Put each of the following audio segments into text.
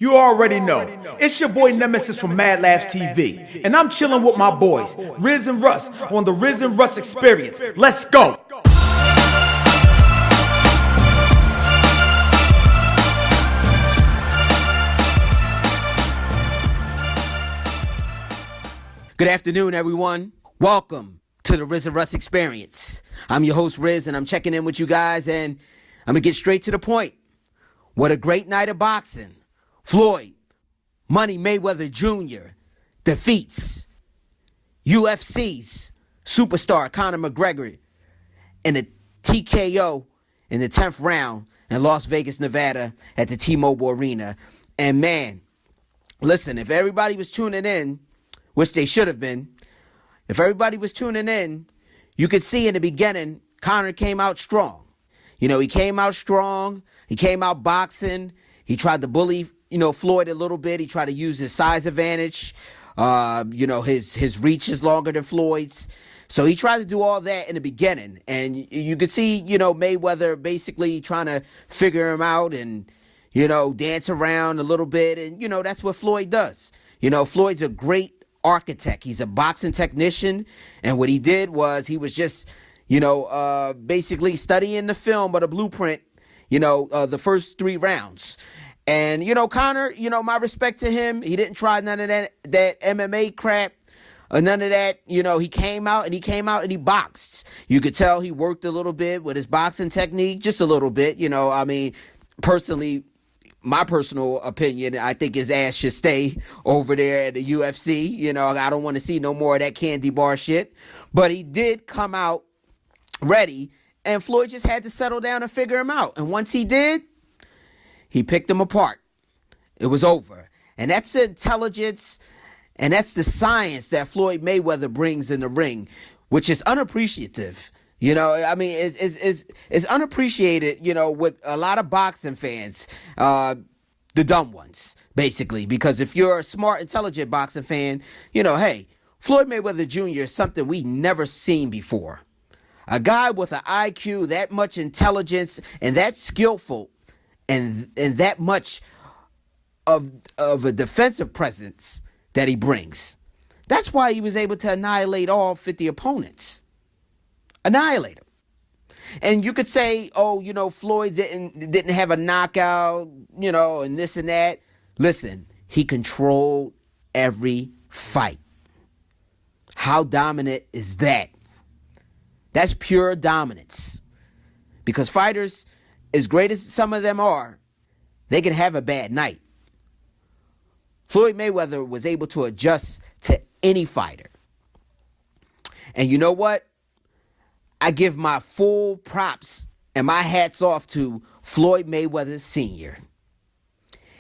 You already know. It's your boy Nemesis from Mad Laughs TV. And I'm chilling with my boys, Rizz and Russ, on the Rizz and Russ Experience. Let's go. Good afternoon, everyone. Welcome to the Rizz and Russ Experience. I'm your host, Rizz, and I'm checking in with you guys, and I'm going to get straight to the point. What a great night of boxing. Floyd, Money Mayweather Jr. defeats UFC's superstar Conor McGregor in a TKO in the 10th round in Las Vegas, Nevada at the T-Mobile Arena. And man, listen, if everybody was tuning in, which they should have been, if everybody was tuning in, you could see in the beginning, Conor came out strong. You know, he came out strong. He came out boxing. He tried to bully, Floyd a little bit. He tried to use his size advantage. His reach is longer than Floyd's. So he tried to do all that in the beginning. And you could see, Mayweather basically trying to figure him out and, dance around a little bit. And, that's what Floyd does. Floyd's a great architect. He's a boxing technician. And what he did was he was just, basically studying the film or the blueprint, the first 3 rounds. And, Conor, my respect to him. He didn't try none of that MMA crap or none of that. He came out and he boxed. You could tell he worked a little bit with his boxing technique, just a little bit. Personally, my personal opinion, I think his ass should stay over there at the UFC. I don't want to see no more of that candy bar shit. But he did come out ready, and Floyd just had to settle down and figure him out. And once he did, he picked him apart. It was over. And that's the intelligence and that's the science that Floyd Mayweather brings in the ring, which is unappreciative. It's unappreciated, with a lot of boxing fans, the dumb ones, basically. Because if you're a smart, intelligent boxing fan, hey, Floyd Mayweather Jr. is something we never seen before. A guy with an IQ, that much intelligence, and that skillful, and that much of a defensive presence that he brings. That's why he was able to annihilate all 50 opponents. Annihilate them. And you could say, Floyd didn't have a knockout, and this and that. Listen, he controlled every fight. How dominant is that? That's pure dominance. Because fighters, as great as some of them are, they can have a bad night. Floyd Mayweather was able to adjust to any fighter. And you know what? I give my full props and my hats off to Floyd Mayweather Sr.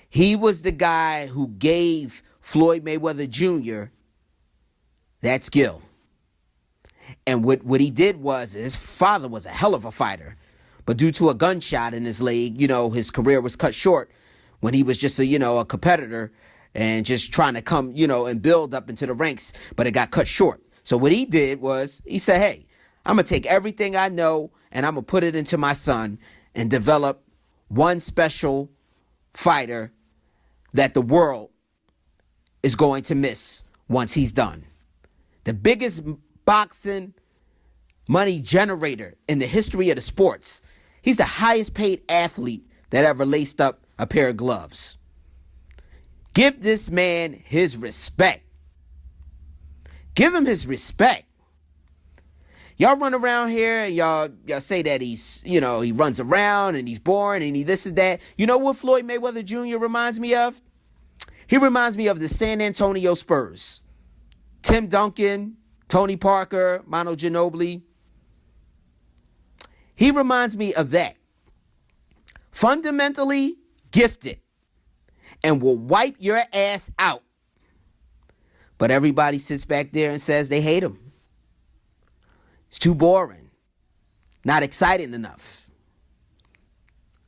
He was the guy who gave Floyd Mayweather Jr. that skill. And what he did was, his father was a hell of a fighter. But due to a gunshot in his leg, his career was cut short when he was just a competitor and just trying to come, and build up into the ranks. But it got cut short. So what he did was, he said, hey, I'm going to take everything I know and I'm going to put it into my son and develop one special fighter that the world is going to miss once he's done. The biggest boxing money generator in the history of the sports. He's the highest paid athlete that ever laced up a pair of gloves. Give this man his respect. Give him his respect. Y'all run around here and y'all say that he's, he runs around and he's boring and he this and that. You know what Floyd Mayweather Jr. reminds me of? He reminds me of the San Antonio Spurs. Tim Duncan, Tony Parker, Manu Ginobili. He reminds me of that. Fundamentally gifted and will wipe your ass out. But everybody sits back there and says they hate him. It's too boring. Not exciting enough.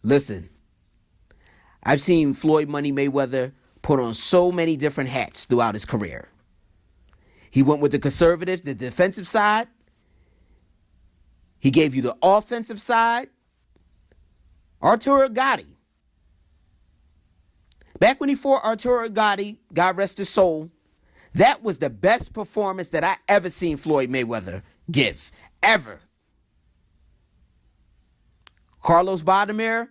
Listen, I've seen Floyd Money Mayweather put on so many different hats throughout his career. He went with the conservative, the defensive side. He gave you the offensive side. Arturo Gatti. Back when he fought Arturo Gatti, God rest his soul, that was the best performance that I ever seen Floyd Mayweather give. Ever. Carlos Bodemir,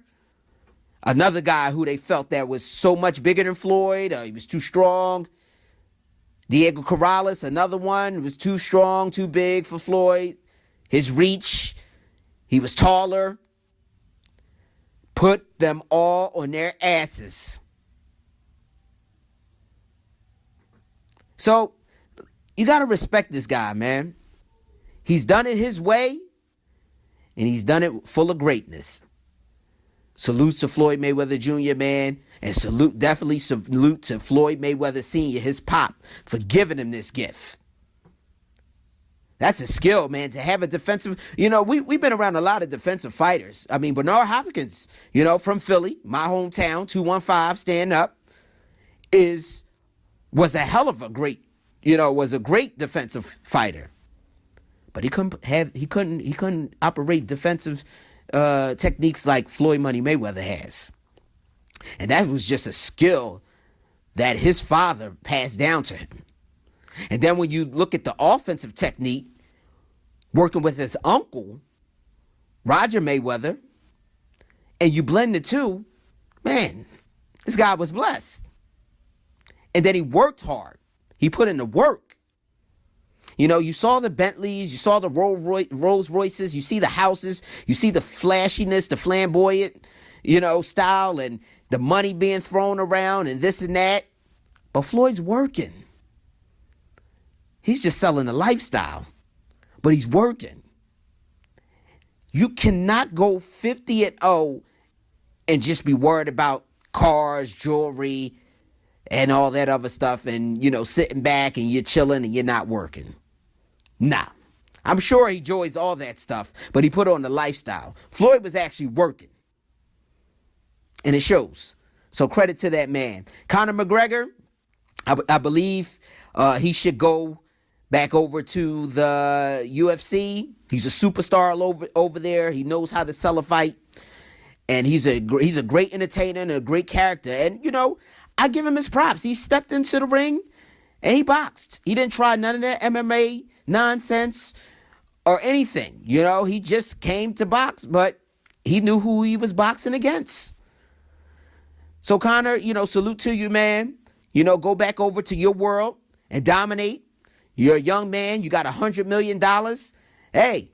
another guy who they felt that was so much bigger than Floyd. He was too strong. Diego Corrales, another one, was too strong, too big for Floyd. His reach, he was taller. Put them all on their asses. So, you got to respect this guy, man. He's done it his way, and he's done it full of greatness. Salute to Floyd Mayweather Jr., man, and definitely salute to Floyd Mayweather Sr., his pop, for giving him this gift. That's a skill, man, to have a defensive. We've been around a lot of defensive fighters. I mean, Bernard Hopkins, from Philly, my hometown, 215, stand up, was a hell of a great, was a great defensive fighter. But he couldn't operate defensive techniques like Floyd Money Mayweather has. And that was just a skill that his father passed down to him. And then when you look at the offensive technique, working with his uncle, Roger Mayweather, and you blend the two, man, this guy was blessed. And then he worked hard. He put in the work. You saw the Bentleys, you saw the Rolls Royces, you see the houses, you see the flashiness, the flamboyant, style, and the money being thrown around and this and that. But Floyd's working. He's just selling a lifestyle, but he's working. You cannot go 50-0 and just be worried about cars, jewelry, and all that other stuff, and, sitting back and you're chilling and you're not working. Nah. I'm sure he enjoys all that stuff, but he put on the lifestyle. Floyd was actually working. And it shows. So credit to that man. Conor McGregor, I believe he should go back over to the UFC. He's a superstar over there. He knows how to sell a fight. And he's a great entertainer and a great character. And, I give him his props. He stepped into the ring and he boxed. He didn't try none of that MMA nonsense or anything. He just came to box, but he knew who he was boxing against. So, Conor, salute to you, man. Go back over to your world and dominate. You're a young man. You got $100 million. Hey,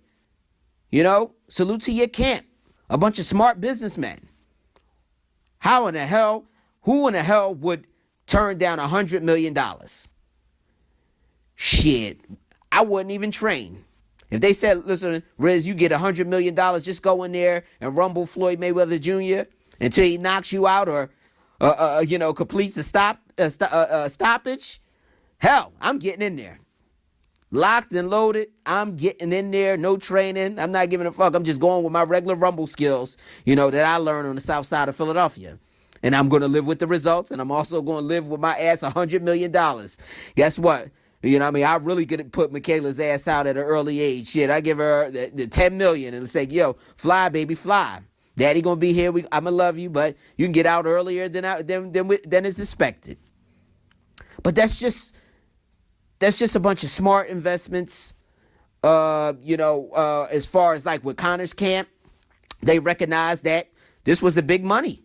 salute to your camp. A bunch of smart businessmen. Who in the hell would turn down $100 million? Shit, I wouldn't even train. If they said, listen, Rizz, you get $100 million, just go in there and rumble Floyd Mayweather Jr. until he knocks you out or, completes a stoppage. Hell, I'm getting in there. Locked and loaded. I'm getting in there. No training. I'm not giving a fuck. I'm just going with my regular rumble skills, that I learned on the south side of Philadelphia. And I'm going to live with the results. And I'm also going to live with my ass $100 million. Guess what? I really could put Michaela's ass out at an early age. Shit, I give her the $10 million and say, yo, fly, baby, fly. Daddy going to be here. I'm going to love you, but you can get out earlier than is expected. But that's just a bunch of smart investments. As far as like with Conor's camp, they recognize that this was a big money,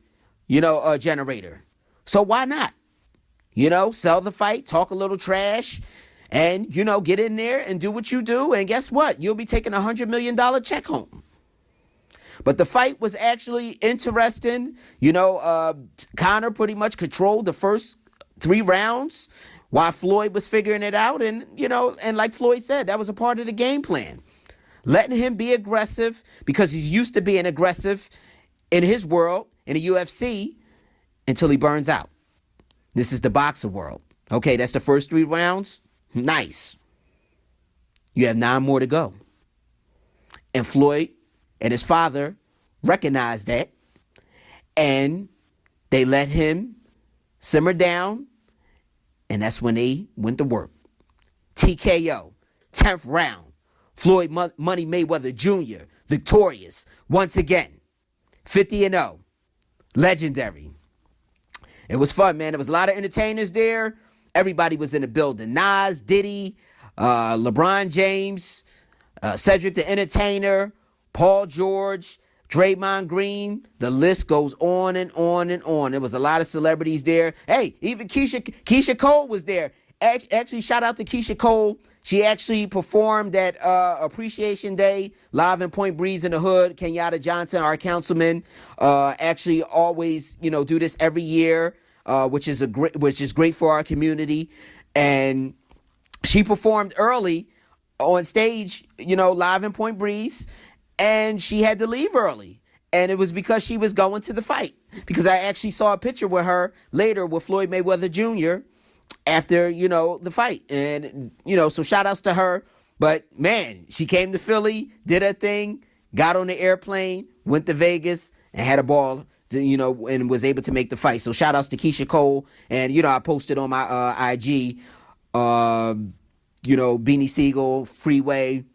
generator. So why not? Sell the fight, talk a little trash, and, get in there and do what you do. And guess what? You'll be taking $100 million check home. But the fight was actually interesting. Conor pretty much controlled the first 3 rounds while Floyd was figuring it out. And, and like Floyd said, that was a part of the game plan. Letting him be aggressive because he's used to being aggressive in his world, in the UFC, until he burns out. This is the boxer world. Okay, that's the first 3 rounds. Nice. You have 9 more to go. And Floyd and his father recognized that. And they let him simmer down. And that's when they went to work. TKO, 10th round. Floyd Money Mayweather Jr. victorious once again. 50-0. Legendary. it was fun, man. There was a lot of entertainers there. Everybody was in the building. Nas, Diddy, LeBron James, Cedric the Entertainer, Paul George, Draymond Green. The list goes on and on and on. There was a lot of celebrities there. Hey, even Keisha Cole was there. Actually, shout out to Keisha Cole. She actually performed at Appreciation Day live in Point Breeze in the Hood. Kenyatta Johnson, our councilman, actually always, do this every year, which is great for our community. And she performed early on stage, live in Point Breeze, and she had to leave early. And it was because she was going to the fight. Because I actually saw a picture with her later with Floyd Mayweather Jr. after, the fight. And, so shout outs to her. But, man, she came to Philly, did her thing, got on the airplane, went to Vegas, and had a ball, and was able to make the fight. So shout outs to Keisha Cole. And, I posted on my IG, Beanie Siegel, Freeway.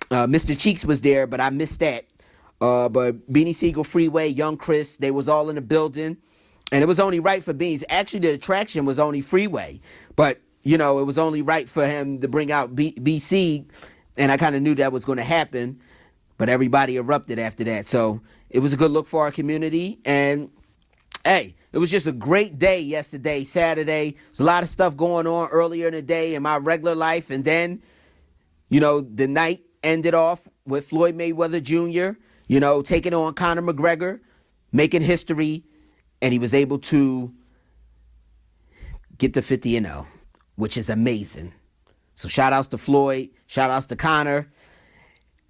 Mr. Cheeks was there, but I missed that. But Beanie Siegel, Freeway, Young Chris, they was all in the building. And it was only right for Beans. Actually, the attraction was only Freeway. But, it was only right for him to bring out BC. And I kind of knew that was going to happen. But everybody erupted after that. So it was a good look for our community. And, hey, it was just a great day yesterday, Saturday. There's a lot of stuff going on earlier in the day in my regular life. And then, the night ended off with Floyd Mayweather Jr., taking on Conor McGregor, making history. And he was able to get to 50-0, which is amazing. So shout outs to Floyd. Shout outs to Conor.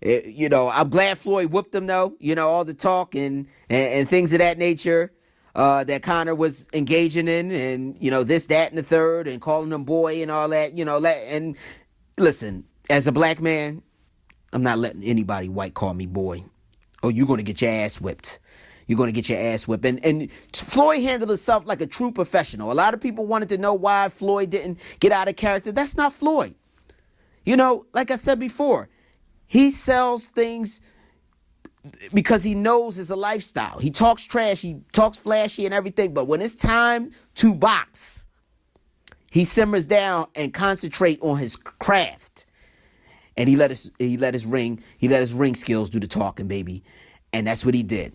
I'm glad Floyd whooped him, though. All the talk and things of that nature that Conor was engaging in. And, this, that, and the third. And calling him boy and all that. And listen, as a black man, I'm not letting anybody white call me boy. Oh, you're going to get your ass whipped. You're going to get your ass whipped. And Floyd handled himself like a true professional. A lot of people wanted to know why Floyd didn't get out of character. That's not Floyd. Like I said before, he sells things because he knows it's a lifestyle. He talks trash. He talks flashy and everything. But when it's time to box, he simmers down and concentrate on his craft. And he let his ring skills do the talking, baby. And that's what he did.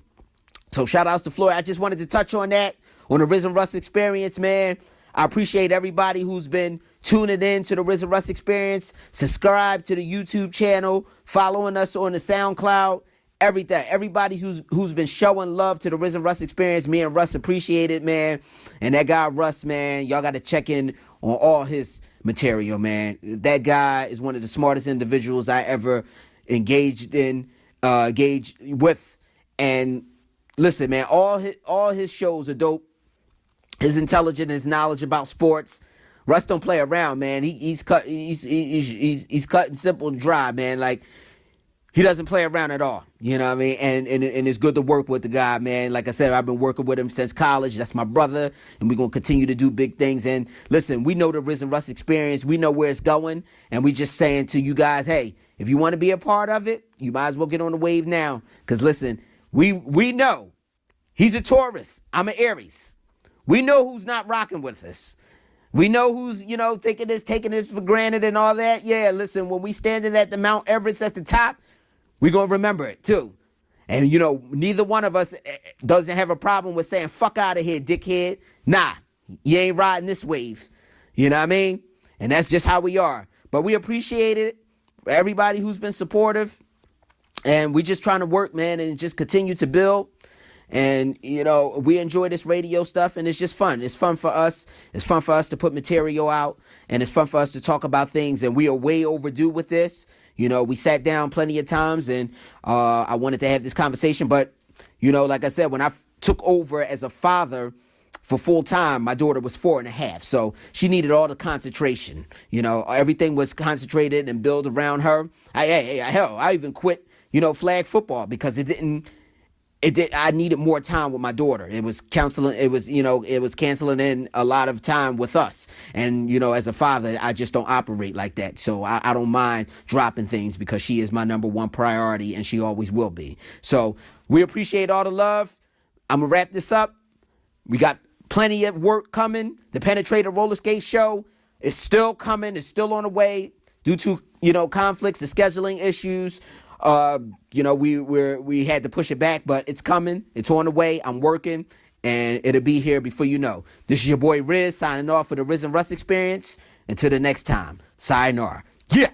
So shout outs to Floyd. I just wanted to touch on that, on the Rizz and Russ experience, man. I appreciate everybody who's been tuning in to the Rizz and Russ experience. Subscribe to the YouTube channel, following us on the SoundCloud, everything. Everybody who's been showing love to the Rizz and Russ experience, me and Russ appreciate it, man. And that guy Russ, man, y'all got to check in on all his material, man. That guy is one of the smartest individuals I ever engaged with. And listen, man, all his shows are dope. His intelligence, his knowledge about sports. Russ don't play around, man. He's cut and simple and dry, man. Like, he doesn't play around at all. You know what I mean? And it's good to work with the guy, man. Like I said, I've been working with him since college. That's my brother, and we're gonna continue to do big things. And listen, we know the Rizz and Russ experience. We know where it's going, and we just saying to you guys, hey, if you want to be a part of it, you might as well get on the wave now. Cause listen, we know he's a Taurus. I'm an Aries. We know who's not rocking with us. We know who's, taking this for granted and all that. Yeah, listen, when we standing at the Mount Everest at the top, we're going to remember it too. And, neither one of us doesn't have a problem with saying, fuck out of here, dickhead. Nah, you ain't riding this wave. You know what I mean? And that's just how we are. But we appreciate it. Everybody who's been supportive. And we just trying to work, man, and just continue to build. And, we enjoy this radio stuff, and it's just fun. It's fun for us. It's fun for us to put material out, and it's fun for us to talk about things, and we are way overdue with this. We sat down plenty of times, and I wanted to have this conversation. But, like I said, when I took over as a father for full time, my daughter was 4.5. So she needed all the concentration. Everything was concentrated and built around her. I even quit, flag football because I needed more time with my daughter. It was counseling. It was canceling in a lot of time with us. And, as a father, I just don't operate like that. So I don't mind dropping things because she is my number one priority and she always will be. So we appreciate all the love. I'm going to wrap this up. We got plenty of work coming. The Penetrator Roller Skate Show is still coming. It's still on the way due to, conflicts and scheduling issues. We had to push it back, but it's coming. It's on the way. I'm working, and it'll be here before you know. This is your boy Rizz signing off for the Rizz and Russ Experience. Until the next time, sayonara. Yeah.